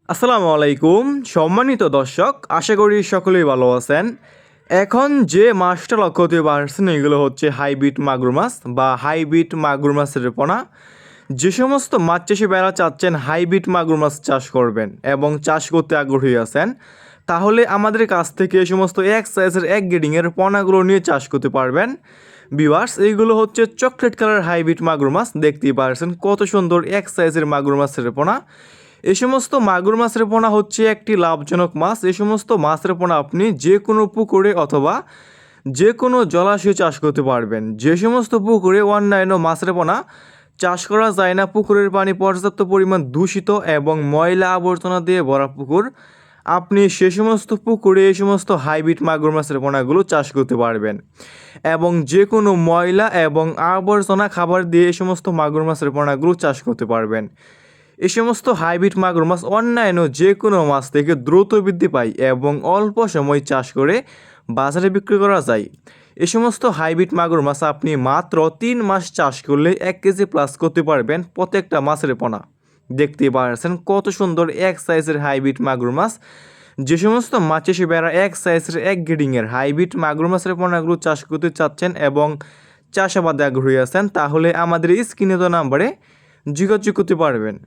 আসসালামু আলাইকুম সম্মানিত দর্শক, আশা করি সকলেই ভালো আছেন। এখন যে মাছটা লক্ষ্য করতে পারছেন এগুলো হচ্ছে হাইব্রিড মাগুর মাছ বা হাইব্রিড মাগুর মাছের পোনা। যে সমস্ত মাছ চাষি বেড়া চাচ্ছেন হাইব্রিড মাগুর মাছ চাষ করবেন এবং চাষ করতে আগ্রহী আছেন, তাহলে আমাদের কাছ থেকে এই সমস্ত এক সাইজের এক গ্রেডিংয়ের পোনাগুলো নিয়ে চাষ করতে পারবেন। ভিউয়ার্স, এইগুলো হচ্ছে চকলেট কালার হাইব্রিড মাগুর মাছ। দেখতেই পারছেন কত সুন্দর এক সাইজের মাগুর মাছের পোনা। এই সমস্ত মাগুর মাছের পোনা হচ্ছে একটি লাভজনক মাছ। এই সমস্ত মাছের পোনা আপনি যে কোনো পুকুরে অথবা যে কোনো জলাশয়ে চাষ করতে পারবেন। যে সমস্ত পুকুরে অন্যান্য মাছের পোনা চাষ করা যায় না, পুকুরের পানি পর্যাপ্ত পরিমাণ দূষিত এবং ময়লা আবর্জনা দিয়ে ভরা পুকুর, আপনি সে সমস্ত পুকুরে এই সমস্ত হাইব্রিড মাগুর মাছের পোনাগুলো চাষ করতে পারবেন এবং যে কোনো ময়লা এবং আবর্জনা খাবার দিয়ে এই সমস্ত মাগুর মাছের পোনাগুলো চাষ করতে পারবেন। এই সমস্ত হাইব্রিড মাগুর মাছ অন্যান্য যে কোনো মাছ থেকে দ্রুত বৃদ্ধি পায় এবং অল্প সময় চাষ করে বাজারে বিক্রি করা যায়। এই সমস্ত হাইব্রিড মাগুর মাছ আপনি মাত্র 3 মাস চাষ করলে 1 কেজি প্লাস করতে পারবেন প্রত্যেকটা মাছের পোনা। দেখতেই পাচ্ছেন কত সুন্দর এক সাইজের হাইব্রিড মাগুর মাছ। যে সমস্ত মাছ চাষি বেড়া এক সাইজের এক গ্রেডিংয়ের হাইব্রিড মাগুর মাছের পোনাগুলো চাষ করতে চাচ্ছেন এবং চাষাবাদে আগ্রহী আছেন, তাহলে আমাদের স্ক্রিনে দেওয়া নাম্বারে যোগাযোগ করতে পারবেন।